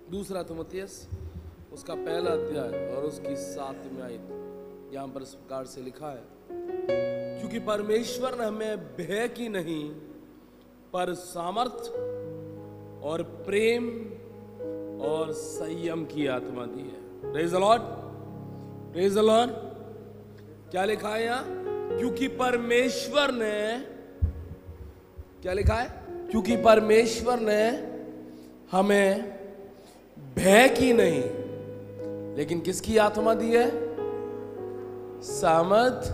दूसरा तिमुथियुस उसका पहला अध्याय और उसकी 7वीं आयत, यहाँ पर इस प्रकार से लिखा है, क्योंकि परमेश्वर ने हमें भय की नहीं पर सामर्थ और प्रेम और संयम की आत्मा दी है। Praise the Lord, praise the Lord. क्या लिखा है यहाँ? क्योंकि परमेश्वर ने, क्या लिखा है? क्योंकि परमेश्वर ने हमें भय की नहीं लेकिन किसकी आत्मा दी है? सामर्थ,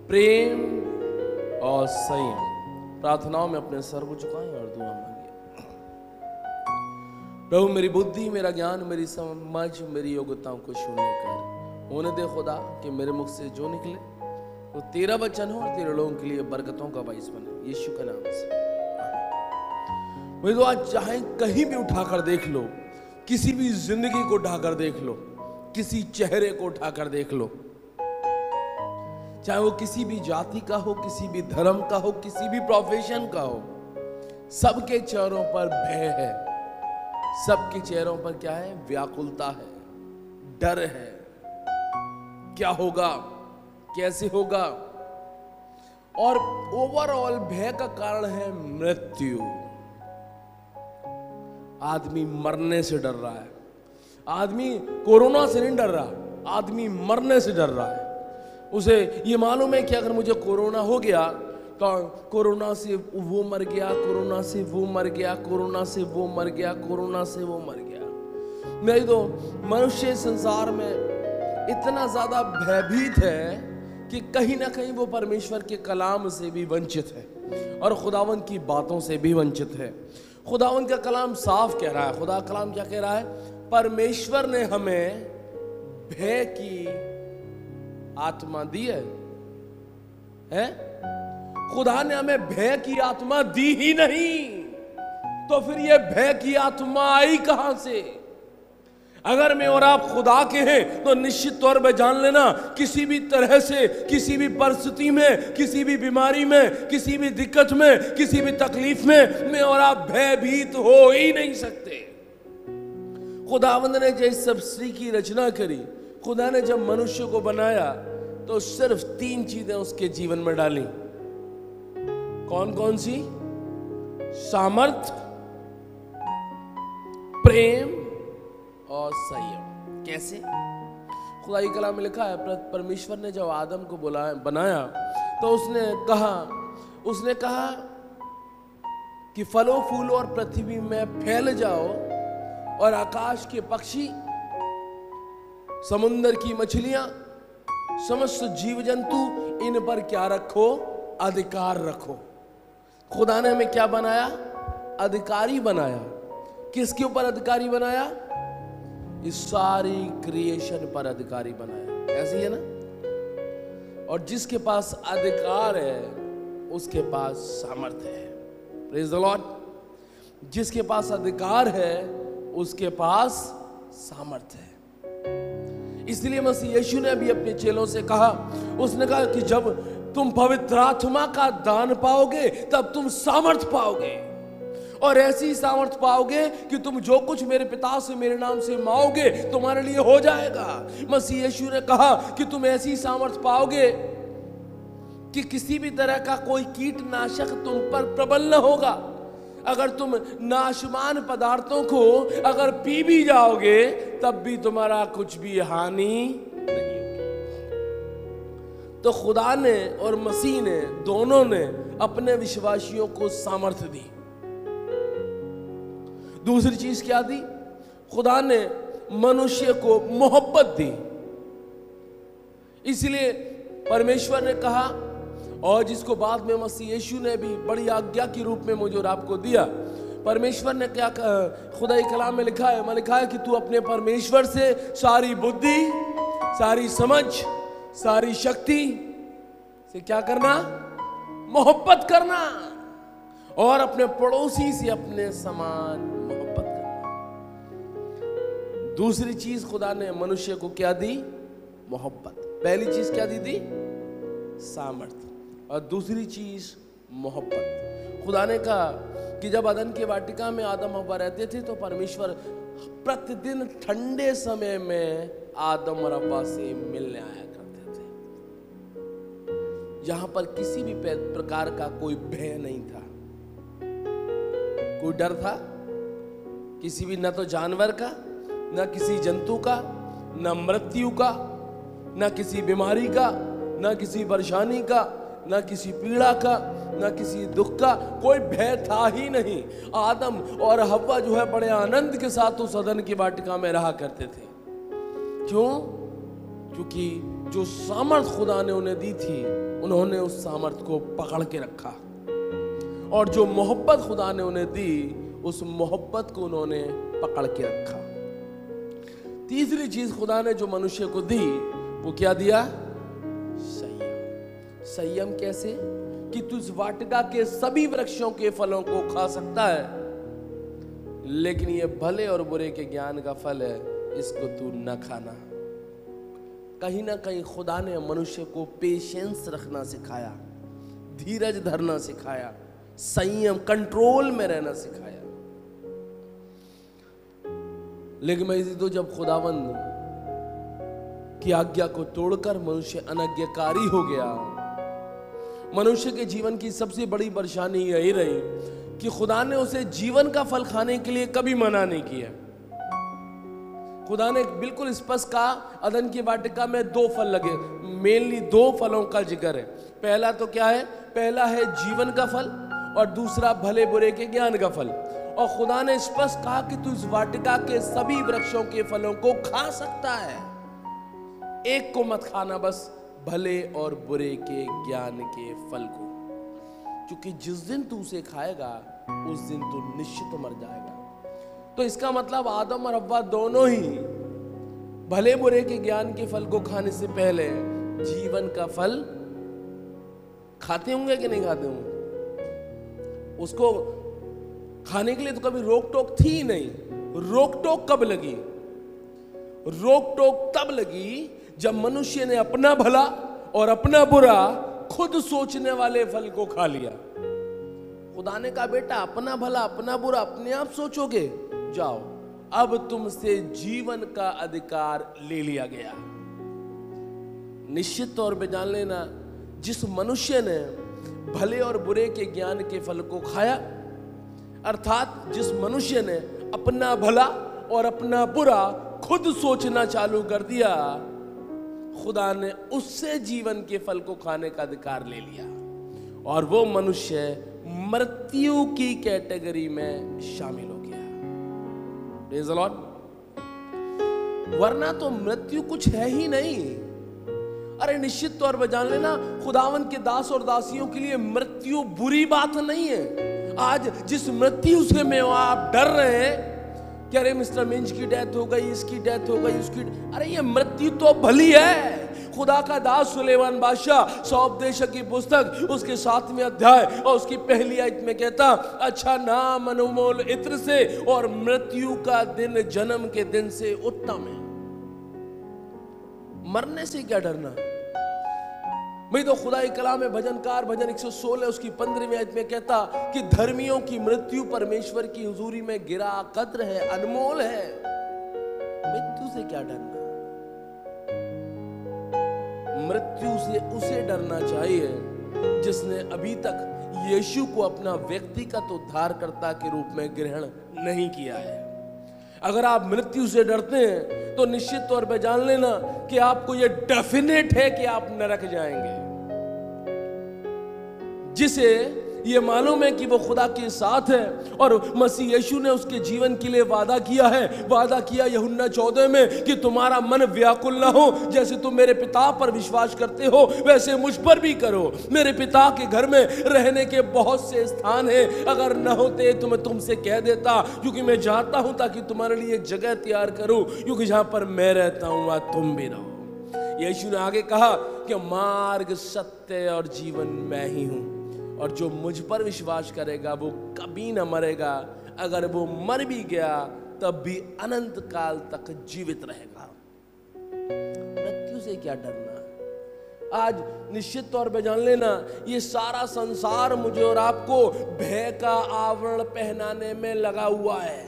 प्रेम और संयम। प्रार्थनाओं में अपने सर को झुकाएं और दुआ मांगिए। प्रभु मेरी बुद्धि, मेरा ज्ञान, मेरी समझ, मेरी योग्यताओं को शून्य कर होने दे खुदा कि मेरे मुख से जो निकले वो तेरा वचन हो और तेरे लोगों के लिए बरकतों का बाइस बने, यीशु के नाम से। मुझे तो आज चाहे कहीं भी उठाकर देख लो, किसी भी जिंदगी को उठाकर देख लो, किसी चेहरे को उठाकर देख लो, चाहे वो किसी भी जाति का हो, किसी भी धर्म का हो, किसी भी प्रोफेशन का हो, सबके चेहरों पर भय है, सबके चेहरों पर क्या है? व्याकुलता है, डर है, क्या होगा, कैसे होगा। और ओवरऑल भय का कारण है मृत्यु। आदमी मरने से डर रहा है, आदमी कोरोना से नहीं डर रहा, आदमी मरने से डर रहा है। उसे ये मालूम है कि अगर मुझे कोरोना हो गया तो कोरोना से वो मर गया, कोरोना से वो मर गया, कोरोना से वो मर गया, कोरोना से वो मर गया। नहीं तो मनुष्य संसार में इतना ज्यादा भयभीत है कि कहीं ना कहीं वो परमेश्वर के कलाम से भी वंचित है और खुदावंद की बातों से भी वंचित है। खुदावंद का कलाम साफ कह रहा है। खुदा कलाम क्या कह रहा है? परमेश्वर ने हमें भय की आत्मा दी है, हैं? खुदा ने हमें भय की आत्मा दी ही नहीं, तो फिर ये भय की आत्मा आई कहां से? अगर मैं और आप खुदा के हैं तो निश्चित तौर पर जान लेना, किसी भी तरह से, किसी भी परिस्थिति में, किसी भी बीमारी में, किसी भी दिक्कत में, किसी भी तकलीफ में मैं और आप भयभीत हो ही नहीं सकते। खुदावंद ने जब सृष्टि की रचना करी, खुदा ने जब मनुष्य को बनाया तो सिर्फ 3 चीजें उसके जीवन में डाली। कौन कौन सी? सामर्थ, प्रेम और संयम। कैसे? खुदा की कलाम में लिखा है, परमेश्वर ने जब आदम को बनाया तो उसने कहा कि फलो फूलो और पृथ्वी में फैल जाओ और आकाश के पक्षी, समुद्र की मछलियां, समस्त जीव जंतु, इन पर क्या रखो? अधिकार रखो। खुदा ने हमें क्या बनाया? अधिकारी बनाया। किसके ऊपर अधिकारी बनाया? इस सारी क्रिएशन पर अधिकारी बनाया। ऐसी है ना? और जिसके पास अधिकार है उसके पास सामर्थ्य है। Praise the Lord. जिसके पास अधिकार है उसके पास सामर्थ्य है। इसलिए मसीह यीशु ने भी अपने चेलों से कहा, उसने कहा कि जब तुम पवित्र आत्मा का दान पाओगे तब तुम सामर्थ पाओगे, और ऐसी सामर्थ पाओगे कि तुम जो कुछ मेरे पिता से मेरे नाम से मांगोगे तुम्हारे लिए हो जाएगा। मसीह यीशु ने कहा कि तुम ऐसी सामर्थ पाओगे कि किसी भी तरह का कोई कीटनाशक तुम पर प्रबल न होगा। अगर तुम नाशवान पदार्थों को अगर पी भी जाओगे तब भी तुम्हारा कुछ भी हानि नहीं होगी। तो खुदा ने और मसीह ने, दोनों ने अपने विश्वासियों को सामर्थ्य दी। दूसरी चीज क्या दी? खुदा ने मनुष्य को मोहब्बत दी। इसलिए परमेश्वर ने कहा, और जिसको बाद में मसीह यीशु ने भी बड़ी आज्ञा के रूप में मुझे और आपको दिया, परमेश्वर ने क्या कहा? खुदा के कलाम में लिखा है कि तू अपने परमेश्वर से सारी बुद्धि, सारी समझ, सारी शक्ति से क्या करना? मोहब्बत करना, और अपने पड़ोसी से अपने समान मोहब्बत करना। दूसरी चीज खुदा ने मनुष्य को क्या दी? मोहब्बत। पहली चीज क्या दी? सामर्थ्य। और दूसरी चीज मोहब्बत। खुदा ने कहा कि जब अदन के वाटिका में आदम हव्वा रहते थे तो परमेश्वर प्रतिदिन ठंडे समय में आदम और हव्वा से मिलने आया करते थे। जहां पर किसी भी प्रकार का कोई भय नहीं था, कोई डर था किसी भी, न तो जानवर का, न किसी जंतु का, न मृत्यु का, न किसी बीमारी का, न किसी परेशानी का, न किसी पीड़ा का, न किसी दुख का, कोई भय था ही नहीं। आदम और हव्वा जो है बड़े आनंद के साथ उस अदन की वाटिका में रहा करते थे। क्यों? क्योंकि जो सामर्थ खुदा ने उन्हें दी थी, उन्होंने उस सामर्थ को पकड़ के रखा, और जो मोहब्बत खुदा ने उन्हें दी, उस मोहब्बत को उन्होंने पकड़ के रखा। तीसरी चीज खुदा ने जो मनुष्य को दी, वो क्या दिया? संयम। संयम कैसे? कि तू इस वाटिका के सभी वृक्षों के फलों को खा सकता है, लेकिन ये भले और बुरे के ज्ञान का फल है, इसको तू न खाना। कहीं ना कहीं खुदा ने मनुष्य को पेशेंस रखना सिखाया, धीरज धरना सिखाया, संयम, कंट्रोल में रहना सिखाया। लेकिन मैं तो जब खुदावंद की आज्ञा को तोड़कर मनुष्य अनाज्ञाकारी हो गया, मनुष्य के जीवन की सबसे बड़ी परेशानी यही रही कि खुदा ने उसे जीवन का फल खाने के लिए कभी मना नहीं किया। खुदा ने बिल्कुल स्पष्ट कहा, अदन की वाटिका में 2 फल लगे, मेनली 2 फलों का जिक्र है। पहला तो क्या है? पहला है जीवन का फल, और दूसरा भले बुरे के ज्ञान का फल। और खुदा ने स्पष्ट कहा कि तू इस वाटिका के सभी वृक्षों के फलों को खा सकता है, एक को मत खाना, बस भले और बुरे के ज्ञान के फल को, क्योंकि जिस दिन तू उसे खाएगा उस दिन तू निश्चित मर जाएगा। तो इसका मतलब आदम और हव्वा दोनों ही भले बुरे के ज्ञान के फल को खाने से पहले जीवन का फल खाते होंगे कि नहीं खाते होंगे? उसको खाने के लिए तो कभी रोक टोक थी ही नहीं। रोक टोक कब लगी? रोक टोक तब लगी जब मनुष्य ने अपना भला और अपना बुरा खुद सोचने वाले फल को खा लिया। खुदा ने कहा, बेटा अपना भला अपना बुरा अपने आप सोचोगे, जाओ, अब तुमसे जीवन का अधिकार ले लिया गया। निश्चित तौर पे जान लेना, जिस मनुष्य ने भले और बुरे के ज्ञान के फल को खाया, अर्थात जिस मनुष्य ने अपना भला और अपना बुरा खुद सोचना चालू कर दिया, खुदा ने उससे जीवन के फल को खाने का अधिकार ले लिया, और वो मनुष्य मृत्यु की कैटेगरी में शामिल हो गया। Praise the Lord. वरना तो मृत्यु कुछ है ही नहीं। अरे निश्चित तौर पर जान लेना, खुदावन के दास और दासियों के लिए मृत्यु बुरी बात नहीं है। आज जिस मृत्यु से में आप डर रहे हैं कि अरे मिस्टर मिंज की डेथ हो गई, इसकी डेथ हो गई, उसकी, अरे ये मृत्यु तो भली है। खुदा का दास सुलेमान बादशाह सौपदेशक की पुस्तक उसके 7वें अध्याय और उसकी पहली आयत में कहता, अच्छा नाम अनमोल इत्र से और मृत्यु का दिन जन्म के दिन से उत्तम है। मरने से क्या डरना भाई? तो खुदा के कलाम में भजनकार भजन 116 उसकी 15वीं आयत में कहता कि धर्मियों की मृत्यु परमेश्वर की हुजूरी में गिरा कद्र है, अनमोल है। मृत्यु से क्या डरना? मृत्यु से उसे डरना चाहिए जिसने अभी तक यीशु को अपना व्यक्तिगत उद्धारकर्ता के रूप में ग्रहण नहीं किया है। अगर आप मृत्यु से डरते हैं तो निश्चित तौर पे जान लेना कि आपको यह डेफिनेट है कि आप नरक जाएंगे। जिसे ये मालूम है कि वो खुदा के साथ है और मसीह यीशु ने उसके जीवन के लिए वादा किया है। वादा किया यूहन्ना 14 में कि तुम्हारा मन व्याकुल ना हो, जैसे तुम मेरे पिता पर विश्वास करते हो वैसे मुझ पर भी करो। मेरे पिता के घर में रहने के बहुत से स्थान हैं, अगर न होते तो मैं तुमसे कह देता, क्योंकि मैं चाहता हूं ताकि तुम्हारे लिए एक जगह तैयार करूं, क्योंकि जहां पर मैं रहता हूं वहां तुम भी रहो। यीशु ने आगे कहा कि मार्ग, सत्य और जीवन मैं ही हूं, और जो मुझ पर विश्वास करेगा वो कभी न मरेगा, अगर वो मर भी गया तब भी अनंत काल तक जीवित रहेगा। मृत्यु से क्या डरना? आज निश्चित तौर पे जान लेना, ये सारा संसार मुझे और आपको भय का आवरण पहनाने में लगा हुआ है।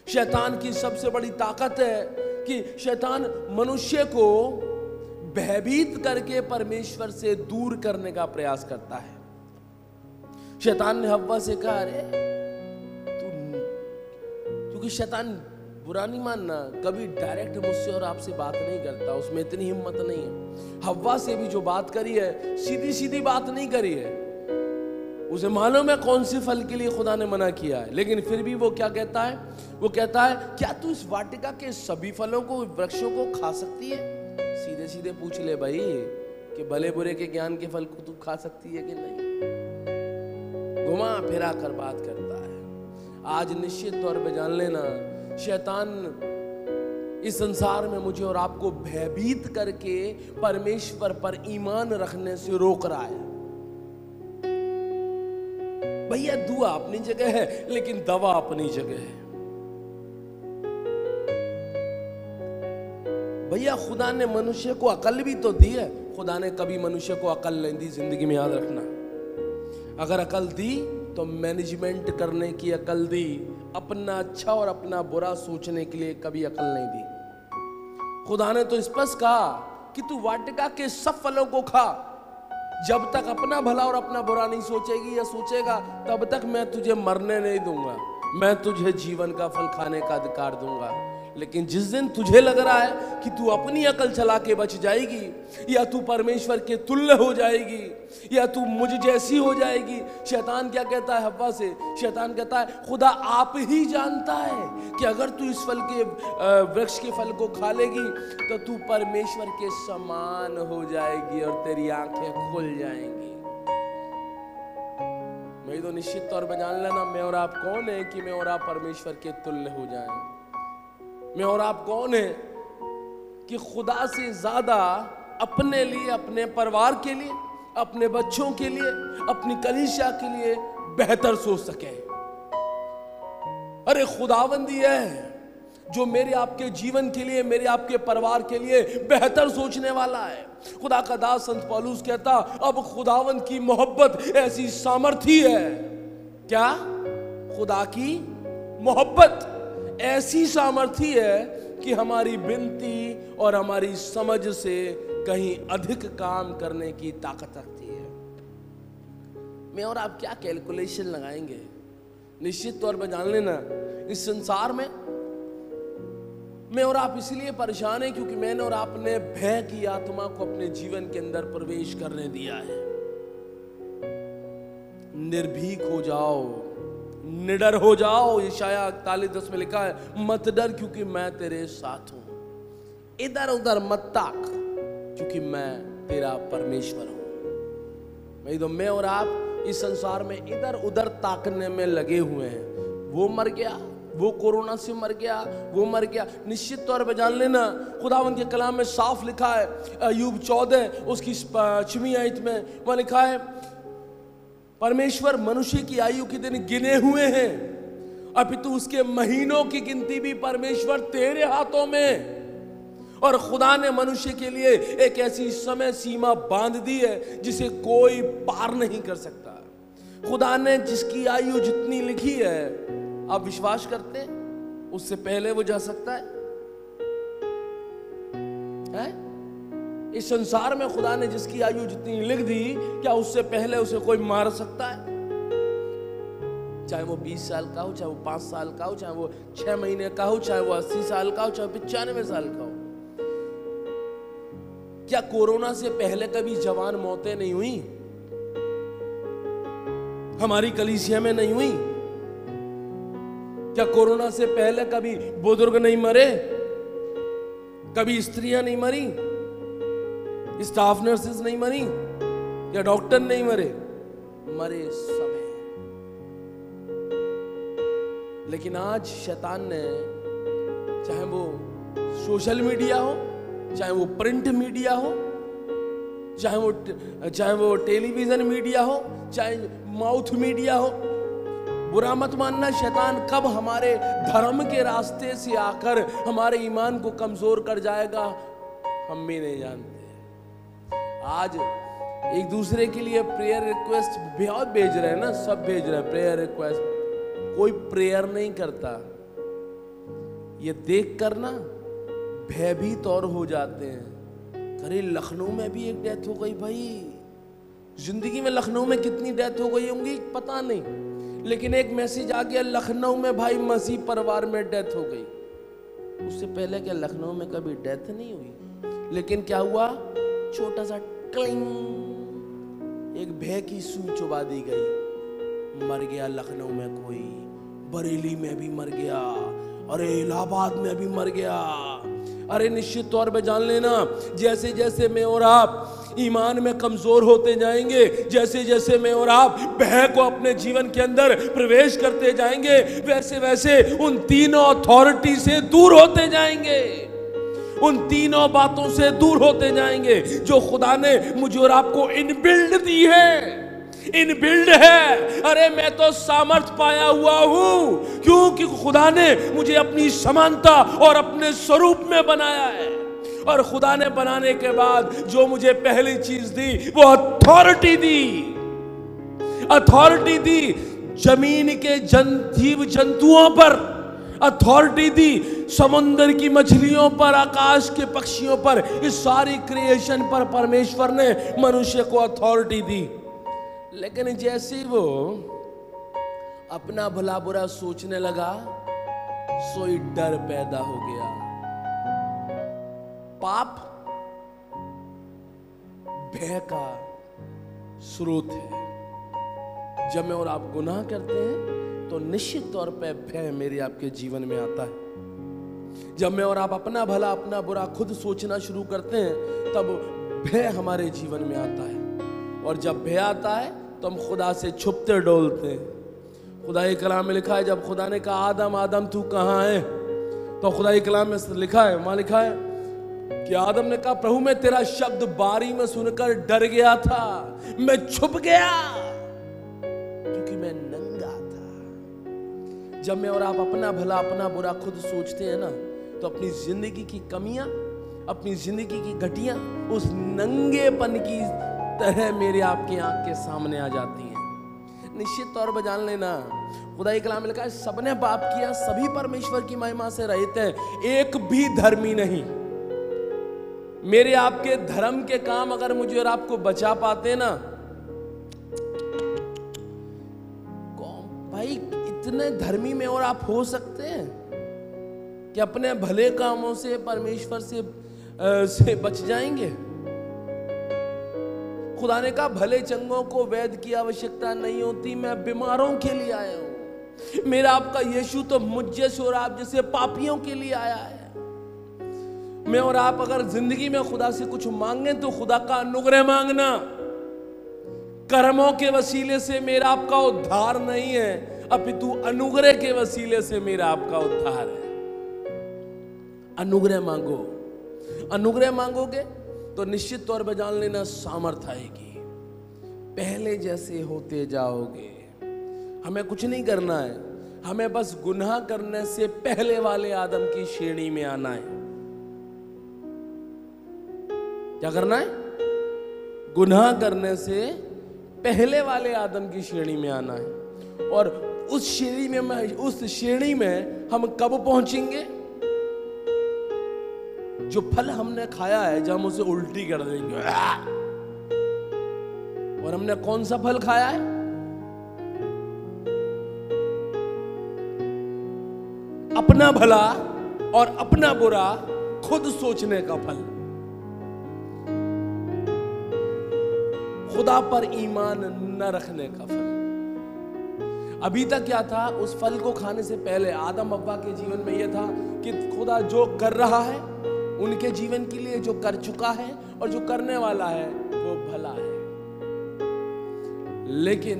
शैतान की सबसे बड़ी ताकत है कि शैतान मनुष्य को भयभीत करके परमेश्वर से दूर करने का प्रयास करता है। शैतान ने हव्वा से कहा, अरे तू, क्योंकि शैतान बुरा नहीं मानना, कभी डायरेक्ट मुझसे और आपसे बात नहीं करता, उसमें इतनी हिम्मत नहीं है। हव्वा से भी जो बात करी है, सीधी सीधी बात नहीं करी है। उसे मालूम है कौन से फल के लिए खुदा ने मना किया है, लेकिन फिर भी वो क्या कहता है? वो कहता है, क्या तू इस वाटिका के सभी फलों को, वृक्षों को खा सकती है? सीधे सीधे पूछ ले भाई कि भले बुरे के ज्ञान के फल को तू खा सकती है कि नहीं। घुमा फिरा कर बात करता है। आज निश्चित तौर पे जान लेना, शैतान इस संसार में मुझे और आपको भयभीत करके परमेश्वर पर ईमान रखने से रोक रहा है। भैया दुआ अपनी जगह है, लेकिन दवा अपनी जगह है। भैया खुदा ने मनुष्य को अकल भी तो दी है। खुदा ने कभी मनुष्य को अकल नहीं दी, जिंदगी में याद रखना। अगर अकल दी तो मैनेजमेंट करने की अकल दी, अपना अच्छा और अपना बुरा सोचने के लिए कभी अकल नहीं दी। खुदा ने तो स्पष्ट कहा कि तू वाटिका के सब फलों को खा, जब तक अपना भला और अपना बुरा नहीं सोचेगी या सोचेगा, तब तक मैं तुझे मरने नहीं दूंगा, मैं तुझे जीवन का फल खाने का अधिकार दूंगा। लेकिन जिस दिन तुझे लग रहा है कि तू अपनी अकल चला के बच जाएगी, या तू परमेश्वर के तुल्य हो जाएगी, या तू मुझ जैसी हो जाएगी, शैतान क्या कहता है हव्वा से? शैतान कहता है, खुदा आप ही जानता है कि अगर तू इस फल के वृक्ष के फल को खा लेगी तो तू परमेश्वर के समान हो जाएगी और तेरी आंखें खुल जाएंगी। मैं तो निश्चित तौर पर जान लेना, मैं और आप कौन है कि मैं और आप परमेश्वर के तुल्य हो जाएं। मैं और आप कौन है कि खुदा से ज्यादा अपने लिए, अपने परिवार के लिए, अपने बच्चों के लिए, अपनी कलीसिया के लिए बेहतर सोच सके। अरे खुदावंदी है जो मेरे आपके जीवन के लिए, मेरे आपके परिवार के लिए बेहतर सोचने वाला है। खुदा का दास संत पौलुस कहता, अब खुदावंद की मोहब्बत ऐसी सामर्थी है। क्या? खुदा की मोहब्बत ऐसी सामर्थी है कि हमारी विनती और हमारी समझ से कहीं अधिक काम करने की ताकत रखती है। मैं और आप क्या कैलकुलेशन लगाएंगे? निश्चित तौर पर जान लेना, इस संसार में मैं और आप इसलिए परेशान हैं क्योंकि मैंने और आपने भय की आत्मा को अपने जीवन के अंदर प्रवेश करने दिया है। निर्भीक हो जाओ, निडर हो जाओ। यशाया 41:10 में लिखा है, मत डर क्योंकि मैं तेरे साथ हूं, इधर उधर मत ताक क्योंकि मैं तेरा परमेश्वर हूं। तो मैं और आप इस संसार में इधर उधर ताकने में लगे हुए हैं। वो मर गया, वो कोरोना से मर गया, वो मर गया। निश्चित तौर पर जान लेना, खुदावंद के कलाम में साफ लिखा है, अय्यूब 14 उसकी 6वीं आयत में वह लिखा है, परमेश्वर मनुष्य की आयु के दिन गिने हुए हैं, अपितु उसके महीनों की गिनती भी परमेश्वर तेरे हाथों में। और खुदा ने मनुष्य के लिए एक ऐसी समय सीमा बांध दी है जिसे कोई पार नहीं कर सकता। खुदा ने जिसकी आयु जितनी लिखी है, आप विश्वास करते हैं उससे पहले वो जा सकता है? इस संसार में खुदा ने जिसकी आयु जितनी लिख दी, क्या उससे पहले उसे कोई मार सकता है? चाहे वो 20 साल का हो, चाहे वो 5 साल का हो, चाहे वो 6 महीने का हो, चाहे वो 80 साल का हो, चाहे 95 साल का हो। क्या कोरोना से पहले कभी जवान मौतें नहीं हुई? हमारी कलीसिया में नहीं हुई? क्या कोरोना से पहले कभी बुजुर्ग नहीं मरे? कभी स्त्रियां नहीं मरी? स्टाफ नर्सेस नहीं मरी? या डॉक्टर नहीं मरे? मरे सब हैं। लेकिन आज शैतान ने, चाहे वो सोशल मीडिया हो, चाहे वो प्रिंट मीडिया हो, चाहे वो टेलीविजन मीडिया हो, चाहे माउथ मीडिया हो, बुरा मत मानना, शैतान कब हमारे धर्म के रास्ते से आकर हमारे ईमान को कमजोर कर जाएगा हम भी नहीं जानते। आज एक दूसरे के लिए प्रेयर रिक्वेस्ट बहुत भेज रहे हैं ना, सब भेज रहे हैं प्रेयर रिक्वेस्ट। कोई प्रेयर नहीं करता, ये देख कर ना भयभीत और हो जाते हैं। अरे लखनऊ में भी एक डेथ हो गई भाई। जिंदगी में लखनऊ में कितनी डेथ हो गई होंगी पता नहीं, लेकिन एक मैसेज आ गया लखनऊ में भाई मसीह परिवार में डेथ हो गई। उससे पहले क्या लखनऊ में कभी डेथ नहीं हुई? लेकिन क्या हुआ, छोटा सा क्लिंग, एक भय की सुई चुबा दी गई, मर गया लखनऊ में कोई, बरेली में भी मर गया, अरे इलाहाबाद में भी मर गया। अरे निश्चित तौर पे जान लेना, जैसे जैसे मैं और आप ईमान में कमजोर होते जाएंगे, जैसे जैसे मैं और आप भय को अपने जीवन के अंदर प्रवेश करते जाएंगे, वैसे वैसे उन तीनों अथॉरिटी से दूर होते जाएंगे, उन तीनों बातों से दूर होते जाएंगे जो खुदा ने मुझे और आपको इनबिल्ड दी है, इनबिल्ड है। अरे मैं तो सामर्थ पाया हुआ हूं क्योंकि खुदा ने मुझे अपनी समानता और अपने स्वरूप में बनाया है। और खुदा ने बनाने के बाद जो मुझे पहली चीज दी वो अथॉरिटी दी, अथॉरिटी दी जमीन के जीव जंतुओं पर, अथॉरिटी दी समुद्र की मछलियों पर, आकाश के पक्षियों पर, इस सारी क्रिएशन पर परमेश्वर ने मनुष्य को अथॉरिटी दी। लेकिन जैसे ही वो अपना भला बुरा सोचने लगा, सोई डर पैदा हो गया। पाप भय का स्रोत है। जब मैं और आप गुनाह करते हैं तो निश्चित तौर पे भय मेरे आपके जीवन में आता है। जब मैं और आप अपना भला अपना बुरा खुद सोचना शुरू करते हैं तब भय हमारे जीवन में आता है। और जब भय आता है तो हम खुदा से छुपते डोलते हैं। खुदा के कलाम में लिखा है, जब खुदा ने कहा आदम आदम तू कहाँ है, तो खुदा के कलाम में लिखा है, वहां लिखा है कि आदम ने कहा प्रभु मैं तेरा शब्द बारी में सुनकर डर गया था, मैं छुप गया क्योंकि मैं नंगा था। जब मैं और आप अपना भला अपना बुरा खुद सोचते हैं ना तो अपनी जिंदगी की कमियां, अपनी जिंदगी की घटियां उस नंगेपन की तरह मेरे आपके आंख के सामने आ जाती हैं। निश्चित तौर पर जान लेना, खुदा के कलाम में लिखा है सबने पाप किया, सभी परमेश्वर की महिमा से रहित हैं, एक भी धर्मी नहीं। मेरे आपके धर्म के काम अगर मुझे और आपको बचा पाते ना, भाई इतने धर्मी में और आप हो सकते हैं कि अपने भले कामों से परमेश्वर से बच जाएंगे। खुदा ने कहा भले चंगों को वैद्य की आवश्यकता नहीं होती, मैं बीमारों के लिए आया हूं। मेरा आपका यीशु तो मुझ जैसे और आप जैसे पापियों के लिए आया है। मैं और आप अगर जिंदगी में खुदा से कुछ मांगे तो खुदा का अनुग्रह मांगना। कर्मों के वसीले से मेरा आपका उद्धार नहीं है, अपितु अनुग्रह के वसीले से मेरा आपका उद्धार है। अनुग्रह मांगो, अनुग्रह मांगोगे तो निश्चित तौर पर जान लेना सामर्थ आएगी, पहले जैसे होते जाओगे। हमें कुछ नहीं करना है, हमें बस गुनाह करने से पहले वाले आदम की श्रेणी में आना है। क्या करना है? गुनाह करने से पहले वाले आदम की श्रेणी में आना है। और उस श्रेणी में हम कब पहुंचेंगे? जो फल हमने खाया है, जब हम उसे उल्टी कर देंगे। और हमने कौन सा फल खाया है? अपना भला और अपना बुरा खुद सोचने का फल, खुदा पर ईमान न रखने का फल। अभी तक क्या था? उस फल को खाने से पहले आदम अव्वा के जीवन में यह था कि खुदा जो कर रहा है उनके जीवन के लिए, जो कर चुका है और जो करने वाला है वो भला है। लेकिन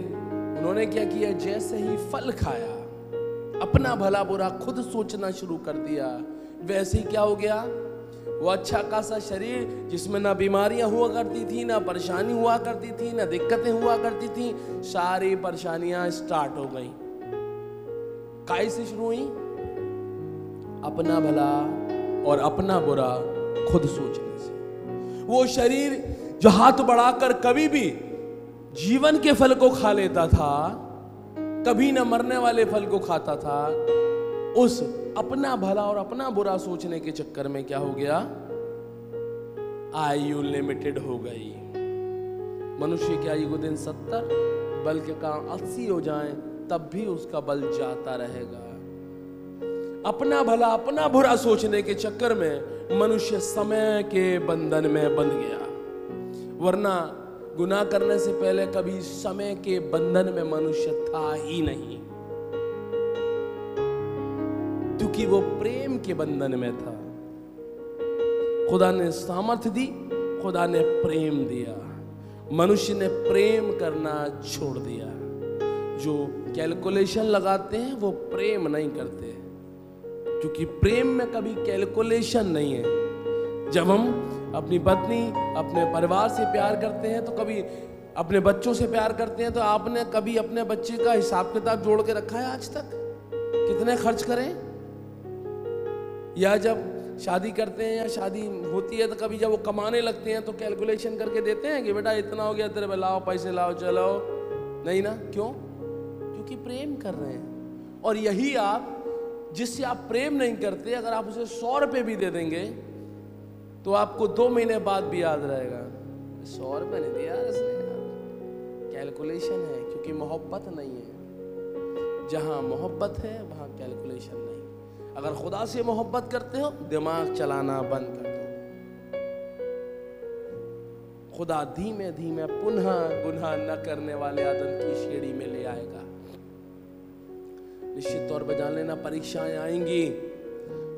उन्होंने क्या किया? जैसे ही फल खाया, अपना भला बुरा खुद सोचना शुरू कर दिया। वैसे ही क्या हो गया? वो अच्छा खासा शरीर जिसमें ना बीमारियां हुआ करती थी, ना परेशानी हुआ करती थी, ना दिक्कतें हुआ करती थी, सारी परेशानियां स्टार्ट हो गई। काहे से शुरू हुई? अपना भला और अपना बुरा खुद सोचने से। वो शरीर जो हाथ बढ़ाकर कभी भी जीवन के फल को खा लेता था, कभी न मरने वाले फल को खाता था, उस अपना भला और अपना बुरा सोचने के चक्कर में क्या हो गया, आयु लिमिटेड हो गई। मनुष्य की आयु को दिन 70 बल के काम 80 हो जाएं तब भी उसका बल जाता रहेगा। अपना भला अपना बुरा सोचने के चक्कर में मनुष्य समय के बंधन में बंध गया, वरना गुनाह करने से पहले कभी समय के बंधन में मनुष्य था ही नहीं, क्योंकि वो प्रेम के बंधन में था। खुदा ने सामर्थ्य दी, खुदा ने प्रेम दिया, मनुष्य ने प्रेम करना छोड़ दिया। जो कैलकुलेशन लगाते हैं वो प्रेम नहीं करते, क्योंकि प्रेम में कभी कैलकुलेशन नहीं है। जब हम अपनी पत्नी अपने परिवार से प्यार करते हैं तो कभी अपने बच्चों से प्यार करते हैं, तो आपने कभी अपने बच्चे का हिसाब किताब जोड़ के रखा है आज तक, कितने खर्च करें? या जब शादी करते हैं या शादी होती है तो कभी जब वो कमाने लगते हैं तो कैलकुलेशन करके देते हैं कि बेटा इतना हो गया तेरे पे, लाओ पैसे लाओ, चलो। नहीं ना, क्यों? क्योंकि प्रेम कर रहे हैं। और यही आप जिससे आप प्रेम नहीं करते, अगर आप उसे 100 रुपये भी दे देंगे तो आपको 2 महीने बाद भी याद रहेगा, 100 रुपये नहीं दिया इसने यार। कैलकुलेशन है, क्योंकि मोहब्बत नहीं है। जहां मोहब्बत है वहां कैलकुलेशन नहीं। अगर खुदा से मोहब्बत करते हो, दिमाग चलाना बंद कर दो। खुदा धीमे धीमे पुनः गुनाह न करने वाले आदम की सीढ़ी में ले आएगा। निश्चित तौर पर जान लेना, परीक्षाएं आएंगी,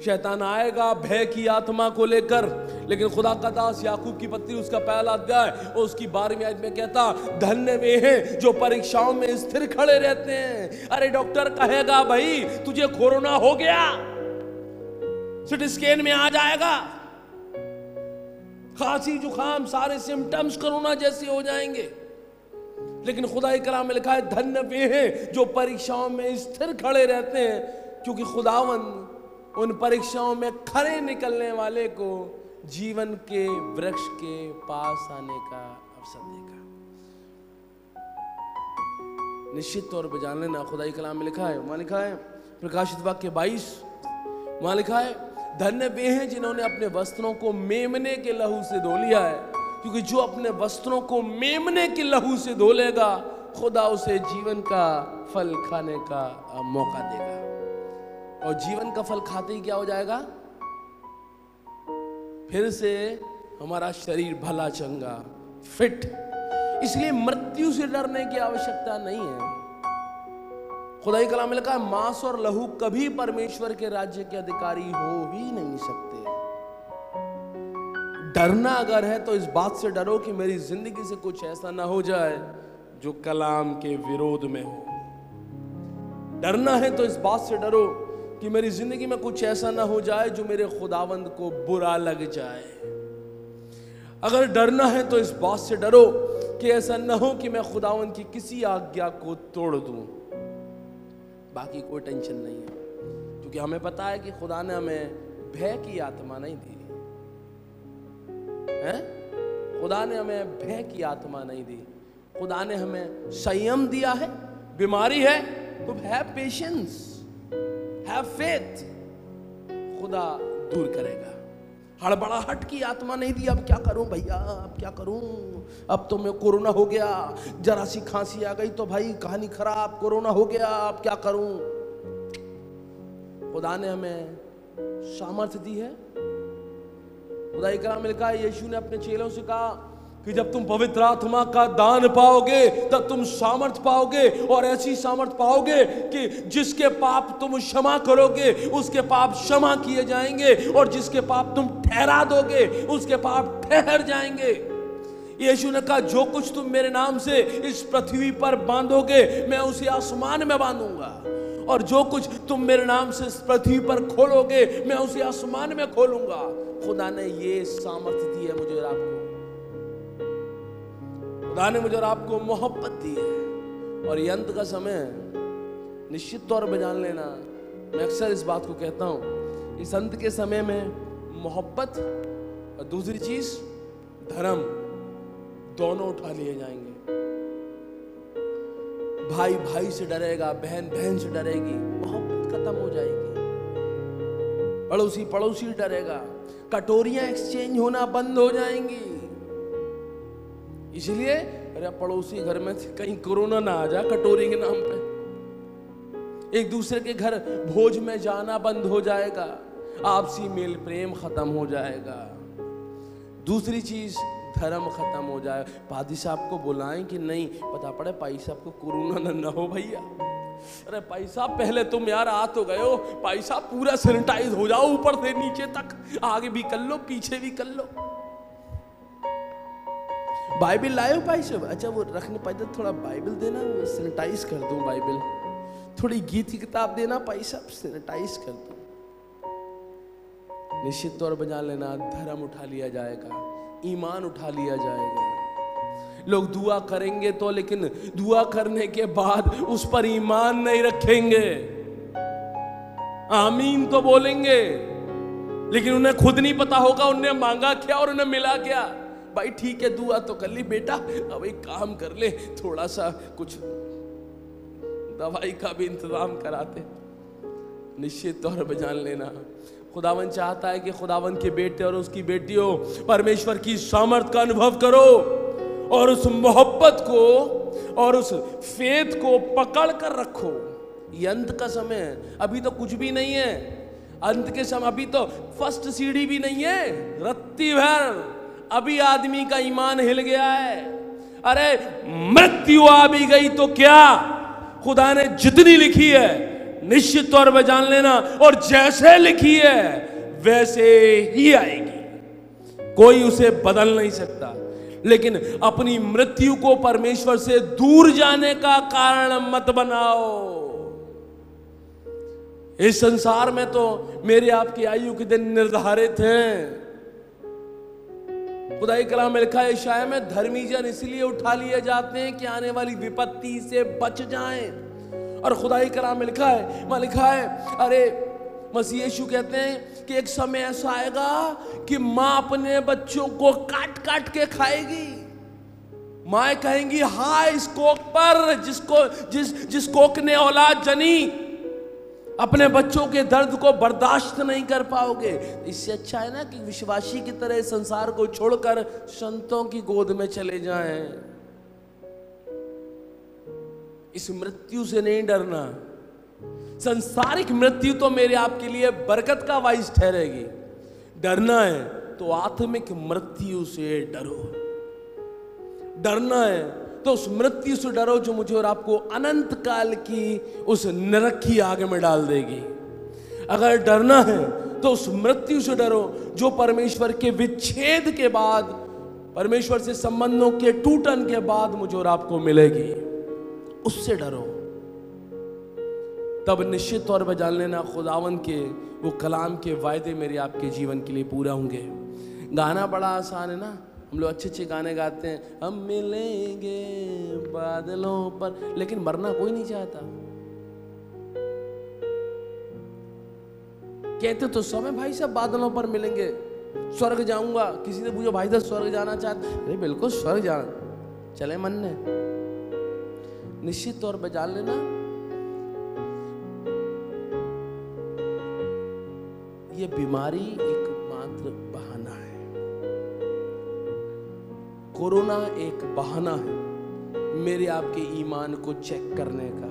शैतान आएगा भय की आत्मा को लेकर, लेकिन खुदा का दास याकूब की पत्री उसका पहला अध्याय और उसकी 12वीं आयत में कहता, धन्य वे हैं जो परीक्षाओं में स्थिर खड़े रहते हैं। अरे डॉक्टर कहेगा भाई तुझे कोरोना हो गया, सिटी स्कैन में आ जाएगा, खांसी जुकाम सारे सिम्टम्स कोरोना जैसे हो जाएंगे, लेकिन खुदा के कलाम में लिखा है धन्य वे हैं जो परीक्षाओं में स्थिर खड़े रहते हैं, क्योंकि खुदावन उन परीक्षाओं में खड़े निकलने वाले को जीवन के वृक्ष के पास आने का अवसर देगा। निश्चित तौर पर जान लेना, खुदा के कलाम में लिखा है, वहां लिखा है प्रकाशित वाक्य 22, वहां लिखा है धन्य वे हैं जिन्होंने अपने वस्त्रों को मेमने के लहू से धो लिया है, क्योंकि जो अपने वस्त्रों को मेमने के लहू से धो लेगा खुदा उसे जीवन का फल खाने का मौका देगा। और जीवन का फल खाते ही क्या हो जाएगा? फिर से हमारा शरीर भला चंगा फिट। इसलिए मृत्यु से डरने की आवश्यकता नहीं है। खुदा के कलाम में लिखा है मांस और लहू कभी परमेश्वर के राज्य के अधिकारी हो ही नहीं सकते। डरना अगर है तो इस बात से डरो कि मेरी जिंदगी से कुछ ऐसा ना हो जाए जो कलाम के विरोध में हो। डरना है तो इस बात से डरो कि मेरी जिंदगी में कुछ ऐसा ना हो जाए जो मेरे खुदावंद को बुरा लग जाए। अगर डरना है तो इस बात से डरो कि ऐसा ना हो कि मैं खुदावंद की किसी आज्ञा को तोड़ दूं। बाकी कोई टेंशन नहीं है, क्योंकि हमें पता है कि खुदा ने हमें भय की आत्मा नहीं दी है। खुदा ने हमें भय की आत्मा नहीं दी, खुदा ने हमें संयम दिया है। बीमारी है तो हैव पेशेंस, हैव फेथ, खुदा दूर करेगा। हड़बड़ाहट की आत्मा नहीं दी, अब क्या करूं भैया, अब क्या करूं, अब तो मैं कोरोना हो गया, जरा सी खांसी आ गई तो भाई कहानी खराब, कोरोना हो गया, अब क्या करूं। खुदा ने हमें सामर्थ्य दी है। खुदा के कलाम में लिखा है यीशु ने अपने चेलों से कहा कि जब तुम पवित्र आत्मा का दान पाओगे तब तुम सामर्थ पाओगे, और ऐसी सामर्थ पाओगे कि जिसके पाप तुम क्षमा करोगे उसके पाप क्षमा किए जाएंगे, और जिसके पाप तुम ठहरा दोगे उसके पाप ठहर जाएंगे। यीशु ने कहा जो कुछ तुम मेरे नाम से इस पृथ्वी पर बांधोगे मैं उसे आसमान में बांधूंगा, और जो कुछ तुम मेरे नाम से इस पृथ्वी पर खोलोगे मैं उसे आसमान में खोलूंगा। खुदा ने ये सामर्थ्य दी है मुझे और आपको। खुदा ने मुझे और आपको मोहब्बत दी है। और ये अंत का समय है, निश्चित तौर पर जान लेना, मैं अक्सर इस बात को कहता हूं, इस अंत के समय में मोहब्बत और दूसरी चीज धर्म दोनों उठा लिए जाएंगे। भाई भाई से डरेगा, बहन बहन से डरेगी, मोहब्बत खत्म हो जाएगी। पड़ोसी पड़ोसी डरेगा, कटोरियां एक्सचेंज होना बंद हो जाएंगी। इसलिए अरे पड़ोसी घर में कहीं कोरोना ना आ जाए कटोरी के नाम पे। एक दूसरे के घर भोज में जाना बंद हो जाएगा, आपसी मेल प्रेम खत्म हो जाएगा। दूसरी चीज, धर्म खत्म हो जाए। पादी साहब को बुलाएं कि नहीं, पता पड़े पाई साहब को कोरोना न हो भैया। अरे भाई साहब पहले तुम यार आ तो गए हो, भाई साहब पूरा सैनिटाइज हो जाओ ऊपर से नीचे तक, आगे भी कर लो पीछे भी कर लो। बाइबल लाए भाई साहब? अच्छा वो रखने पाए तो थोड़ा बाइबल देना, वो सैनिटाइज कर दूं बाइबल। थोड़ी गीत की किताब देना भाई साहब, सैनिटाइज कर दूं। निश्चित तौर पर जान लेना, धर्म उठा लिया जाएगा, ईमान उठा लिया जाएगा। लोग दुआ करेंगे तो, लेकिन दुआ करने के बाद उस पर ईमान नहीं रखेंगे। आमीन तो बोलेंगे, लेकिन उन्हें खुद नहीं पता होगा उन्हें मांगा क्या और उन्हें मिला क्या। भाई ठीक है दुआ तो कर ली बेटा, अब एक काम कर ले, थोड़ा सा कुछ दवाई का भी इंतजाम कराते। निश्चित तौर पर जान लेना, खुदावन चाहता है कि खुदावन के बेटे और उसकी बेटियों परमेश्वर की सामर्थ का अनुभव करो और उस मोहब्बत को और उस फेथ को पकड़ कर रखो। ये अंत का समय है, अभी तो कुछ भी नहीं है। अंत के समय अभी तो फर्स्ट सीढ़ी भी नहीं है, रत्ती भर अभी आदमी का ईमान हिल गया है। अरे मृत्यु आ भी गई तो क्या, खुदा ने जितनी लिखी है निश्चित तौर पर जान लेना, और जैसे लिखी है वैसे ही आएगी, कोई उसे बदल नहीं सकता। लेकिन अपनी मृत्यु को परमेश्वर से दूर जाने का कारण मत बनाओ। इस संसार में तो मेरे आपकी आयु के दिन निर्धारित हैं। खुदाई कलाम में लिखा है यशायाह में, धर्मी जन इसलिए उठा लिए जाते हैं कि आने वाली विपत्ति से बच जाएं। और खुदाई कलाम में लिखा है, वहां लिखा है, अरे मसीह यीशु कहते हैं कि एक समय ऐसा आएगा कि मां अपने बच्चों को काट काट के खाएगी। माँ कहेंगी हाय इस कोक पर जिस कोक ने औलाद जनी, अपने बच्चों के दर्द को बर्दाश्त नहीं कर पाओगे। इससे अच्छा है ना कि विश्वासी की तरह संसार को छोड़कर संतों की गोद में चले जाएं। इस मृत्यु से नहीं डरना। संसारिक मृत्यु तो मेरे आपके लिए बरकत का वाइस ठहरेगी। डरना है तो आत्मिक मृत्यु से डरो। डरना है तो उस मृत्यु से डरो जो मुझे और आपको अनंत काल की उस नरक की आग में डाल देगी। अगर डरना है तो उस मृत्यु से डरो जो परमेश्वर के विच्छेद के बाद, परमेश्वर से संबंधों के टूटन के बाद मुझे और आपको मिलेगी, उससे डरो। तब निश्चित तौर पर जान लेना खुदावन के वो कलाम के वायदे मेरे आपके जीवन के लिए पूरा होंगे। गाना बड़ा आसान है ना, हम लोग अच्छे अच्छे गाने गाते हैं, हम मिलेंगे बादलों पर, लेकिन मरना कोई नहीं चाहता। कहते तो सब है भाई साहब बादलों पर मिलेंगे, स्वर्ग जाऊंगा। किसी ने पूछा भाई साहब स्वर्ग जाना चाहते? अरे बिल्कुल स्वर्ग जाना, चले मन ने। निश्चित तौर पर जान लेना ये बीमारी एकमात्र बहाना है। कोरोना एक बहाना है मेरे आपके ईमान को चेक करने का।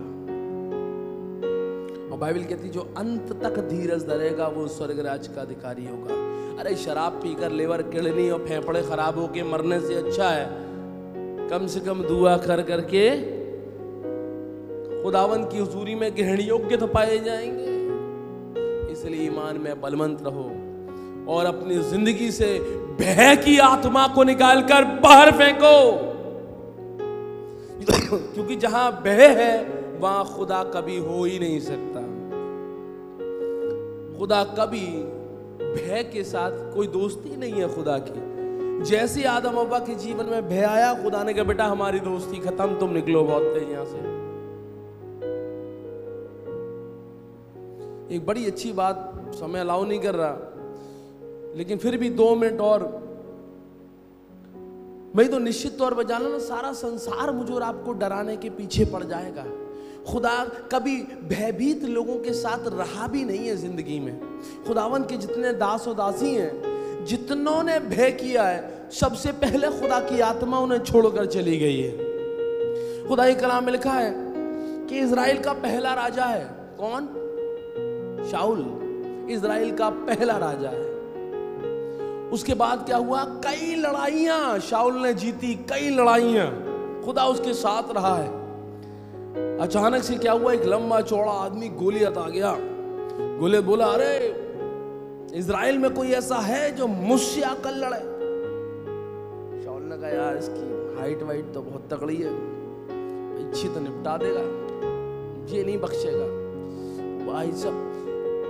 और बाइबल कहती जो अंत तक धीरज धरेगा वो स्वर्ग राज का अधिकारी होगा। अरे शराब पीकर लेवर किडनी और फेफड़े खराब होके मरने से अच्छा है कम से कम दुआ कर करके खुदावन की हुजूरी में ग्रहण योग्य तो पाए जाएंगे। इसलिए ईमान में बलवंत रहो और अपनी जिंदगी से भय की आत्मा को निकालकर बाहर फेंको, क्योंकि जहां भय है वहां खुदा कभी हो ही नहीं सकता। खुदा कभी भय के साथ कोई दोस्ती नहीं है खुदा की। जैसे आदम हव्वा के जीवन में भय आया, खुदा ने कहा बेटा हमारी दोस्ती खत्म, तुम निकलो बहुत तेज यहां से। एक बड़ी अच्छी बात, समय अलाउ नहीं कर रहा लेकिन फिर भी 2 मिनट और। मैं तो निश्चित तौर पर जान लो ना, सारा संसार मुझे और आपको डराने के पीछे पड़ जाएगा। खुदा कभी भयभीत लोगों के साथ रहा भी नहीं है जिंदगी में। खुदावन के जितने दास और दासी हैं, जितनों ने भय किया है, सबसे पहले खुदा की आत्मा उन्हें छोड़कर चली गई है। खुदा के कलाम में लिखा है कि इजराइल का पहला राजा है कौन? शाऊल इजराइल का पहला राजा है। उसके बाद क्या हुआ? कई लड़ाइयां शाऊल ने जीती, कई लड़ाइयां, खुदा उसके साथ रहा है। अचानक से क्या हुआ? एक लंबा चौड़ा आदमी गोलियत आ गया। गोलियत बोला, अरे इजराइल में कोई ऐसा है जो मुझसे आकर लड़े? शाऊल ने कहा, यार इसकी हाइट वाइट तो बहुत तगड़ी है, अच्छी तो निपटा देगा, ये नहीं बख्शेगा। भाई सब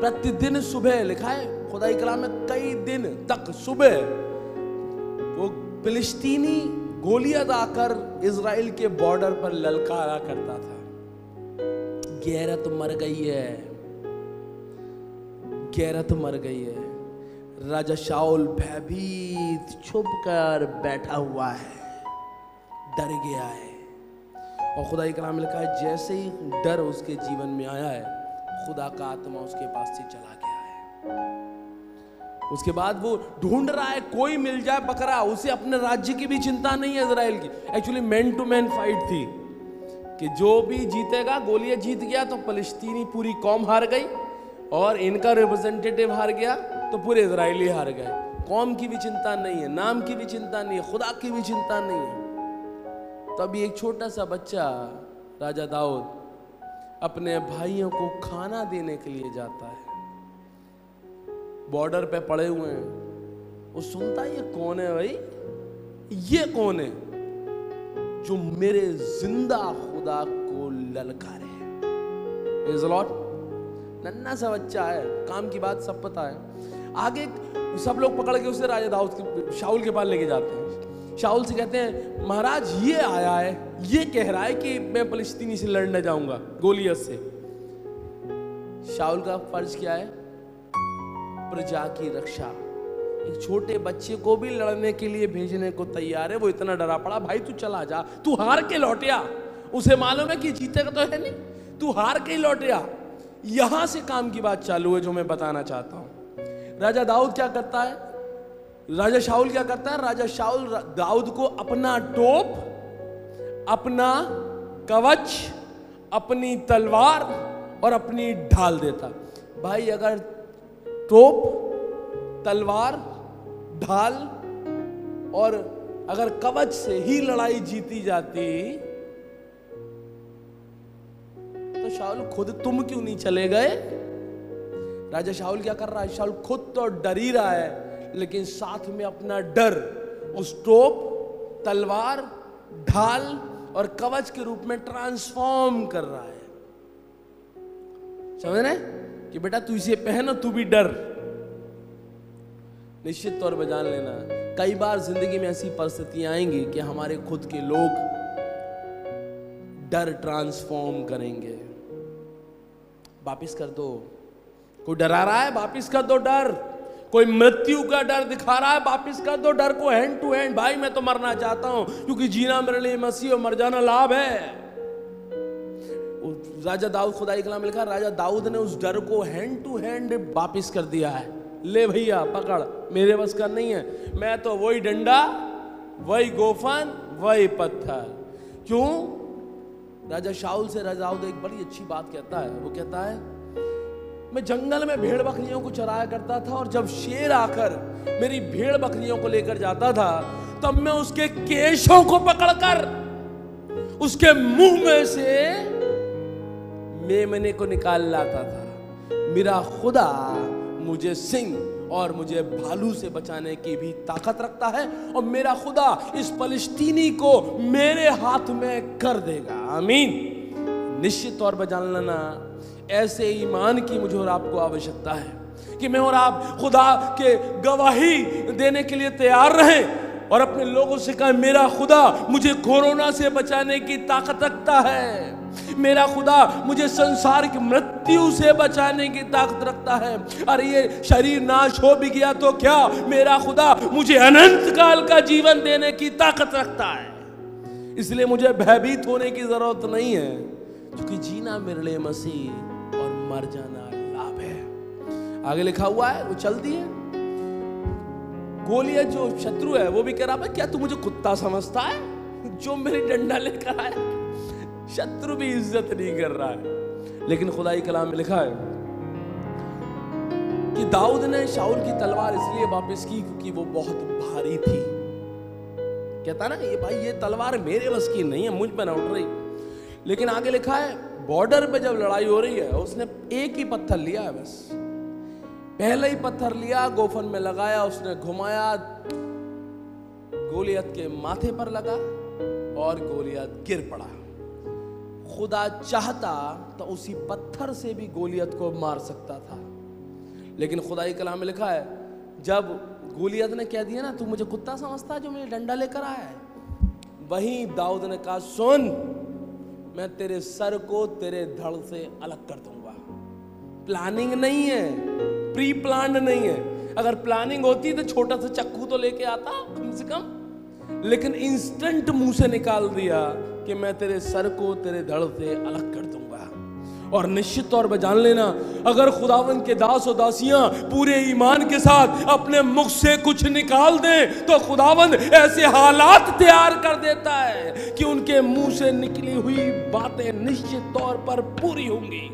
प्रतिदिन सुबह, लिखा है खुदाई कलाम में, कई दिन तक सुबह वो फिलिस्तीनी गोलियत आकर इजराइल के बॉर्डर पर ललकारा करता था। गैरत मर गई है, गैरत मर गई है। राजा शाऊल भयभीत छुप कर बैठा हुआ है, डर गया है। और खुदा के कलाम में लिखा है, जैसे ही डर उसके जीवन में आया है, खुदा का आत्मा उसके पास से चला गया है। उसके बाद वो ढूंढ रहा है कोई मिल जाए पकड़ा। उसे अपने राज्य की भी चिंता नहीं है इजराइल की। Actually man to man fight थी कि जो भी जीतेगा, गोलियत जीत गया तो फलस्तीनी पूरी कौम हार गई, और इनका रिप्रेजेंटेटिव हार गया तो पूरे इजरायली हार गए। कौम की भी चिंता नहीं है, नाम की भी चिंता नहीं है, खुदा की भी चिंता नहीं है। तभी एक छोटा सा बच्चा राजा दाऊद अपने भाइयों को खाना देने के लिए जाता है। बॉर्डर पे पड़े हुए हैं, वो सुनता है, ये कौन है भाई? ये कौन है जो मेरे जिंदा खुदा को ललकारे? Praise the Lord. नन्ना सा बच्चा है, काम की बात सब पता है। आगे सब लोग पकड़ के उसे राजा दाऊद के, शाऊल के पास लेके जाते हैं। शाऊल से कहते हैं, महाराज ये आया है, ये कह रहा है कि मैं फिलिस्तीनी से लड़ने जाऊंगा, गोलियत से। शाऊल का फर्ज क्या है? प्रजा की रक्षा। एक छोटे बच्चे को भी लड़ने के लिए भेजने को तैयार है। वो इतना डरा पड़ा, भाई तू चला जा, तू हार के लौटिया। उसे मालूम है कि जीतेगा तो है नहीं, तू हार के ही लौटिया। यहां से काम की बात चालू है जो मैं बताना चाहता हूं। राजा दाऊद क्या करता है? राजा शाऊल क्या करता है? राजा शाऊल दाऊद को अपना टोप, अपना कवच, अपनी तलवार और अपनी ढाल देता। भाई अगर टोप, तलवार, ढाल और अगर कवच से ही लड़ाई जीती जाती तो शाऊल खुद तुम क्यों नहीं चले गए? राजा शाऊल क्या कर रहा है? शाऊल खुद तो डर ही रहा है, लेकिन साथ में अपना डर उस टोप, तलवार, ढाल और कवच के रूप में ट्रांसफॉर्म कर रहा है। समझ रहे कि बेटा तू इसे पहन, तू भी डर। निश्चित तौर पर जान लेना, कई बार जिंदगी में ऐसी परिस्थितियां आएंगी कि हमारे खुद के लोग डर ट्रांसफॉर्म करेंगे। वापिस कर दो। कोई डरा रहा है, वापिस कर दो डर। कोई मृत्यु का डर दिखा रहा है, वापिस कर दो डर को। हैंड टू हैंड, भाई मैं तो मरना चाहता हूं क्योंकि जीना मेरे लिए मसीह और मर जाना लाभ है। राजा दाऊद, खुदा के कलाम में लिखा, राजा दाऊद ने उस डर को हैंड टू हैंड वापिस कर दिया है। ले भैया पकड़, मेरे बस का नहीं है, मैं तो वही डंडा, वही गोफन, वही पत्थर। क्यों? राजा शाऊल से राजा दाऊद एक बड़ी अच्छी बात कहता है। वो कहता है, मैं जंगल में भेड़ बकरियों को चराया करता था, और जब शेर आकर मेरी भेड़ बकरियों को लेकर जाता था, तब मैं उसके केशों को पकड़कर उसके मुंह में से मेमने को निकाल लाता था। मेरा खुदा मुझे सिंह और मुझे भालू से बचाने की भी ताकत रखता है, और मेरा खुदा इस फलस्तीनी को मेरे हाथ में कर देगा। आमीन। निश्चित तौर पर जान लेना, ऐसे ईमान की मुझे और आपको आवश्यकता है कि मैं और आप खुदा के गवाही देने के लिए तैयार रहें और अपने लोगों से कहें, मेरा खुदा मुझे कोरोना से बचाने की ताकत रखता है, मेरा खुदा मुझे संसार की मृत्यु से बचाने की ताकत रखता है। अरे ये शरीर नाश हो भी गया तो क्या, मेरा खुदा मुझे अनंत काल का जीवन देने की ताकत रखता है। इसलिए मुझे भयभीत होने की जरूरत नहीं है। क्योंकि जीना मेरे लिए मसीह और मर जाना लाभ है। आगे लिखा हुआ है, वो चलती है। गोलियत जो शत्रु है वो भी कह रहा है, क्या तू मुझे कुत्ता समझता है जो मेरी डंडा लेकर आया? शत्रु भी इज्जत नहीं कर रहा है। लेकिन खुदाई कलाम में लिखा है कि दाऊद ने शाऊल की तलवार इसलिए वापस की क्योंकि वो बहुत भारी थी। कहता ना, ये भाई ये तलवार मेरे बस की नहीं है, मुझ पे ना उठ रही। लेकिन आगे लिखा है, बॉर्डर पे जब लड़ाई हो रही है उसने एक ही पत्थर लिया है, बस पहले ही पत्थर लिया, गोफन में लगाया, उसने घुमाया, गोलियत के माथे पर लगा और गोलियत गिर पड़ा। खुदा चाहता तो उसी पत्थर से भी गोलियत को मार सकता था, लेकिन खुदाई कलाम में लिखा है, जब गोलियत ने कह दिया ना, तू मुझे कुत्ता समझता है जो मुझे डंडा लेकर आया है, वहीं दाऊद ने कहा, सुन, मैं तेरे सर को तेरे धड़ से अलग कर दूंगा। प्लानिंग नहीं है, प्री प्लान्ड नहीं है। अगर प्लानिंग होती तो छोटा सा चक्कू तो लेके आता कम से कम, लेकिन इंस्टेंट मुंह से निकाल दिया कि मैं तेरे सर को तेरे धड़ से अलग कर दूंगा। और निश्चित तौर पर जान लेना, अगर खुदावंद के दास और दासियां पूरे ईमान के साथ अपने मुख से कुछ निकाल दें तो खुदावंद ऐसे हालात तैयार कर देता है कि उनके मुंह से निकली हुई बातें निश्चित तौर पर पूरी होंगी।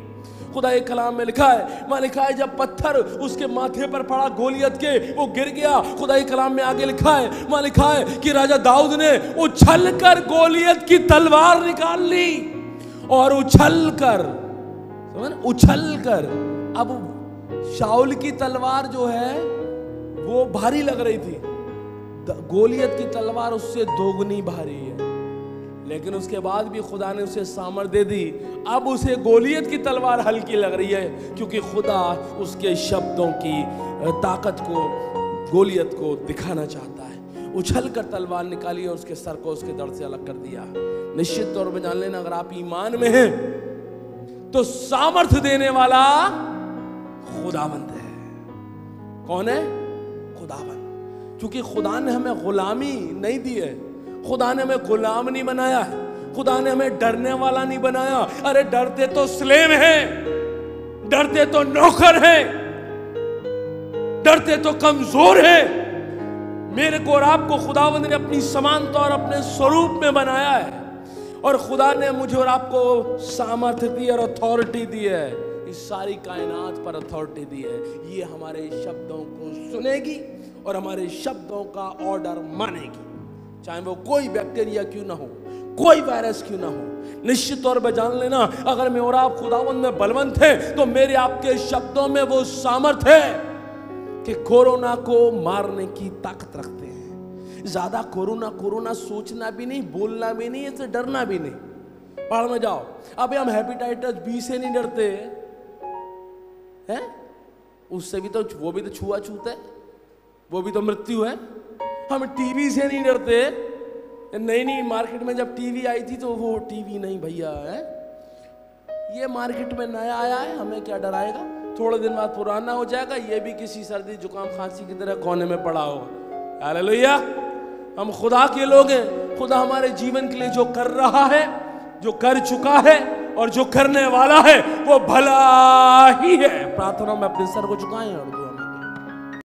खुदा एक कलाम में लिखा है, वहां लिखा है, जब पत्थर उसके माथे पर पड़ा गोलियत के, वो गिर गया। खुदा एक कलाम में आगे लिखा है, वहां लिखा है कि राजा दाऊद ने उछल कर गोलियत की तलवार निकाल ली और उछल कर अब शाऊल की तलवार जो है वो भारी लग रही थी, गोलियत की तलवार उससे दोगुनी भारी है, लेकिन उसके बाद भी खुदा ने उसे सामर्थ दे दी। अब उसे गोलियत की तलवार हल्की लग रही है, क्योंकि खुदा उसके शब्दों की ताकत को, गोलियत को दिखाना चाहता है। उछल कर तलवार निकाली और उसके सर को उसके धड़ से अलग कर दिया। निश्चित तौर पर जान लेना, अगर आप ईमान में हैं तो सामर्थ देने वाला खुदावंद है। कौन है? खुदावंद। क्योंकि खुदा ने हमें गुलामी नहीं दी है, खुदा ने हमें गुलाम नहीं बनाया है, खुदा ने हमें डरने वाला नहीं बनाया। अरे डरते तो स्लेव हैं, डरते तो नौकर हैं, डरते तो कमजोर हैं। मेरे को और आपको खुदावंद ने अपनी समानता और अपने स्वरूप में बनाया है, और खुदा ने मुझे और आपको सामर्थ्य दी और अथॉरिटी दी है, इस सारी कायनात पर अथॉरिटी दी है। ये हमारे शब्दों को सुनेगी और हमारे शब्दों का ऑर्डर मानेगी, चाहे वो कोई बैक्टीरिया क्यों ना हो, कोई वायरस क्यों ना हो। निश्चित तौर पर जान लेना, अगर मैं और आप खुदावंद में बलवंत हैं तो मेरे आपके शब्दों में वो सामर्थ है कि कोरोना को मारने की ताकत रखते हैं। ज्यादा कोरोना सोचना भी नहीं, बोलना भी नहीं, इससे डरना भी नहीं। पहाड़ में जाओ, अबे हम हेपेटाइटिस बी से नहीं डरते हैं, उससे भी तो, वो भी तो छुआछूत है, वो भी तो मृत्यु है। हम टीवी से नहीं डरते। नहीं, मार्केट में जब टीवी आई थी तो वो टीवी नहीं भैया है, ये मार्केट में नया आया है, हमें क्या डराएगा, थोड़े दिन बाद पुराना हो जाएगा, ये भी किसी सर्दी जुकाम खांसी की तरह कोने में पड़ा होगा। हालेलुया। हम खुदा के लोग हैं। खुदा हमारे जीवन के लिए जो कर रहा है, जो कर चुका है और जो करने वाला है वो भला ही है। प्रार्थना में अपने सर को झुकाएं और दुआ में